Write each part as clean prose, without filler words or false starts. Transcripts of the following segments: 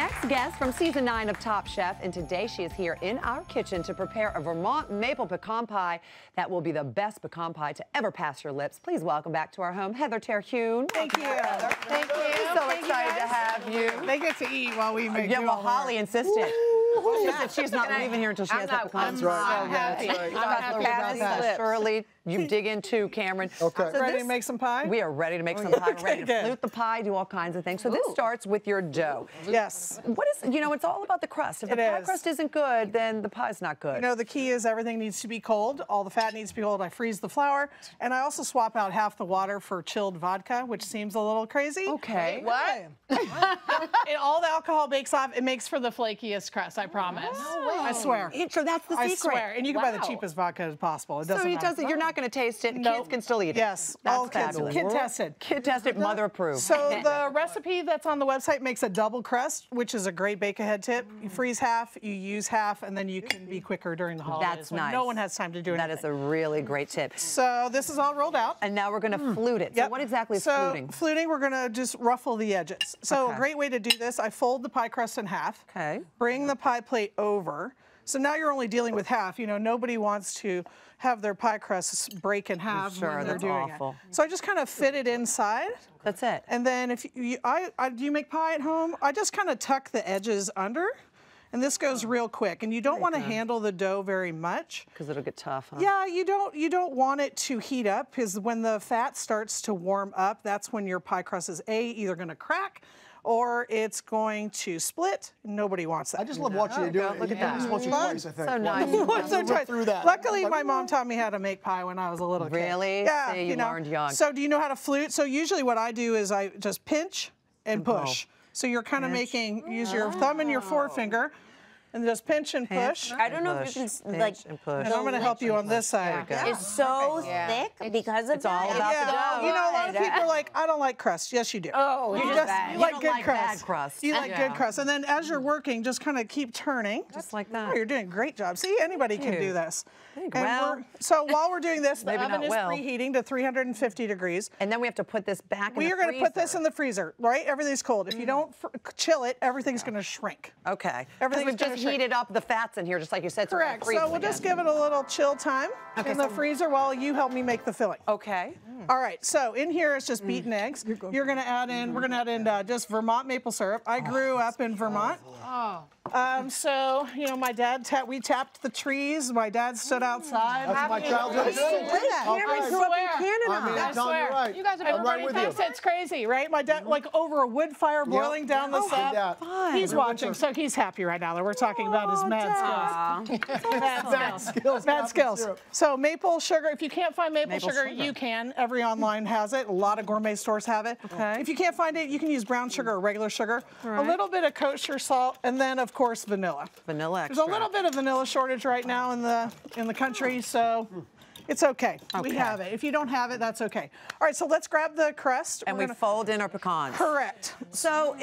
next guest from season 9 of Top Chef, and today she is here in our kitchen to prepare a Vermont maple pecan pie that will be the best pecan pie to ever pass your lips. Please welcome back to our home, Heather Terhune. Thank you. Thank you. So excited to have you. They get to eat while we make. Yeah, well, Holly insisted. She said she's not leaving here until she has that pecan. That's right. I'm happy. I'm happy about that. Shirley, you dig in too, Cameron. Okay. So ready to make some pie? We are ready to make some pie. We're ready to flute the pie, do all kinds of things. So this starts with your dough. Yes. What is, you know, it's all about the crust. If the pie crust isn't good, then the pie's not good. You know, the key is everything needs to be cold. All the fat needs to be cold. I freeze the flour, and I also swap out half the water for chilled vodka, which seems a little crazy. Okay. What? All the alcohol bakes off. It makes for the flakiest crust, I promise. I swear. So that's the secret. I swear. And you can buy the cheapest vodka as possible. It doesn't matter. You're not going to taste it. The kids can still eat it. Yes. That's all kids. fabulous. Kid tested. Kid tested, mother approved. So the recipe that's on the website makes a double crust, which is a great bake-ahead tip. You freeze half, you use half, and then you can be quicker during the holidays. That's nice. No one has time to do it. That is a really great tip. So this is all rolled out. And now we're going to flute it. So what exactly is fluting? So fluting, we're going to just ruffle the edges. So a great way to do this, I fold the pie crust in half. Okay. Bring the pie plate over. So now you're only dealing with half. You know, nobody wants to have their pie crust break in half when they're doing it. So I just kind of fit it inside. That's it. And then if you, do you make pie at home? I just kind of tuck the edges under. And this goes real quick, and you don't want to handle the dough very much because it'll get tough. Huh? Yeah, you don't want it to heat up, because when the fat starts to warm up, that's when your pie crust is either going to crack or it's going to split. Nobody wants that. I just love watching you do it. Look at that. Once or twice, I think. So nice. So through that. Luckily, my mom taught me how to make pie when I was a little kid. Really? Yeah. See, you learned young. So do you know how to flute? So usually what I do is I just pinch and push. So you're kind of making, use your thumb and your forefinger, and just pinch and push. I don't know if you can, like, and I'm going to help you on this side. It's so thick because of it's all about the dough. You know, a lot of people are like, I don't like crust. Yes, you do. Oh, you like good crust. Bad crust. You like good crust. And then as you're working, just kind of keep turning. Just like that. Oh, you're doing a great job. See, anybody can do this. So while we're doing this, the oven is preheating to 350 degrees. And then we have to put this back in the freezer. We're going to put this in the freezer, right? Everything's cold. If you don't chill it, everything's going to shrink. Okay. Everything's just heated up the fats in here, just like you said. Correct. So we'll just give it a little chill time in the freezer while you help me make the filling. Okay. All right. So in here is just beaten eggs. You're going to add in. We're going to add in just Vermont maple syrup. I grew up in Vermont. So you know, my dad we tapped the trees. My dad stood outside. That's my childhood. I grew up in Canada. I swear. Right. You guys are right with you. It's crazy, right? My dad, like over a wood fire boiling down the sap. He's watching, so he's happy right now that we're talking about his mad skills. Mad skills. So maple sugar. If you can't find maple sugar, you can. Every online has it. A lot of gourmet stores have it. Okay. If you can't find it, you can use brown sugar or regular sugar. A little bit of kosher salt, and then of course vanilla. Vanilla extract. There's a little bit of vanilla shortage right now in the country, so it's okay. We have it. If you don't have it, that's okay. All right, so let's grab the crust. And we fold in our pecans. Correct. So,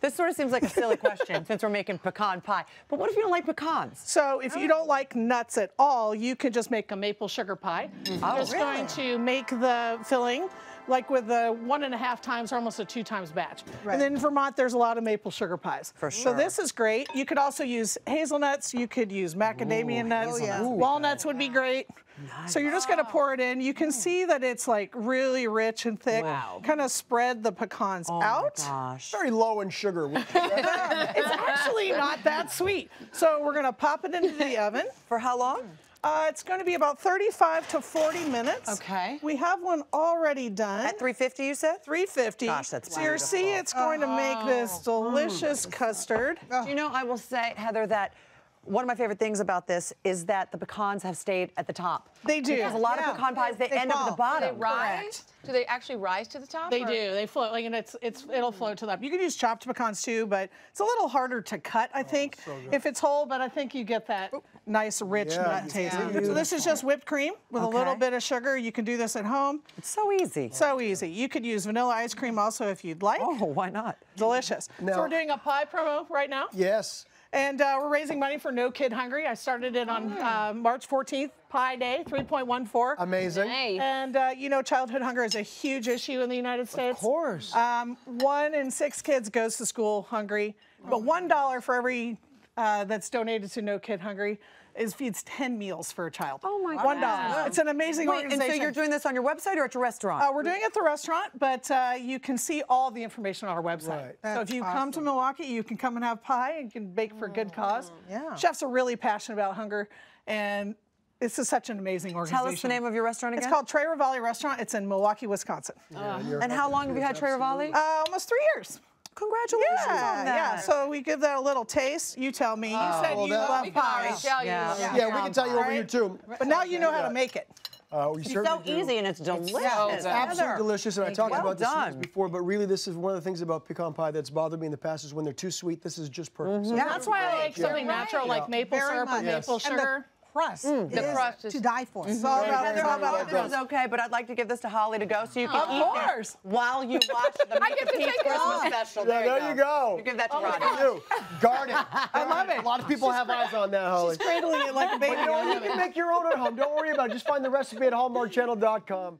this sort of seems like a silly question since we're making pecan pie. But what if you don't like pecans? So if you don't like nuts at all, you can just make a maple sugar pie. I'm just going to make the filling like with a 1.5 times or almost a 2 times batch. And then in Vermont, there's a lot of maple sugar pies. For sure. So this is great. You could also use hazelnuts. You could use macadamia nuts. Walnuts would be great. Nice. So you're just going to pour it in. You can see that it's like really rich and thick. Wow. Kind of spread the pecans out. Oh my gosh. Very low in sugar. It's actually not that sweet. So we're going to pop it into the oven. For how long? It's going to be about 35 to 40 minutes. Okay. We have one already done. At 350, you said? 350. Gosh, that's so you see it's going to make this delicious custard. Do you know, I will say, Heather, that one of my favorite things about this is that the pecans have stayed at the top. They do. Because a lot of pecan pies, they end up at the bottom. Do they rise? Do they actually rise to the top? They do. They float. Like, and it'll float to the top. You can use chopped pecans too, but it's a little harder to cut, I think, if it's whole. But I think you get that nice, rich nut taste. So this is just whipped cream with a little bit of sugar. You can do this at home. It's so easy. So easy. You could use vanilla ice cream also if you'd like. Oh, why not? Delicious. So we're doing a pie promo right now. Yes. And we're raising money for No Kid Hungry. I started it on March 14th, Pie Day, 3.14. Amazing. Nice. And you know, childhood hunger is a huge issue in the United States. Of course. 1 in 6 kids goes to school hungry, but $1 for every that's donated to No Kid Hungry feeds 10 meals for a child. Oh my $1. God. It's an amazing Wait, and organization. so you're doing this on your website or at your restaurant? We're doing it at the restaurant, but you can see all the information on our website. Right. So if you come to Milwaukee, you can come and have pie and can bake for a good cause. Yeah. Chefs are really passionate about hunger, and this is such an amazing organization. Tell us the name of your restaurant again. It's called Tre Rivali Restaurant. It's in Milwaukee, Wisconsin. And how long have you had Tre Rivali? Almost 3 years. Congratulations on that. Yeah, so we give that a little taste. You tell me. You said well, you that- love pie. Yeah, we can tell you over here too. But now you know how to make it. We It's certainly so do. easy and it's delicious. It's absolutely delicious, and I talked Well about this done. before, but really this is one of the things about pecan pie that's bothered me in the past is when they're too sweet. This is just perfect. So That's why I like something natural like maple Very syrup or much. maple And sugar. Crust. The crust is to die for. It's all about Heather, it's all I about know this is okay, but I'd like to give this to Holly to go so you can Of eat course. this while you watch the Meet get the to Pete's take it Christmas off. special. Yeah, there you go. You give that to Rodney. You guard it. I love it. A lot of people have eyes on that, Holly. Cradling it like a baby. But you know what? You can make your own at home. Don't worry about it. Just find the recipe at hallmarkchannel.com.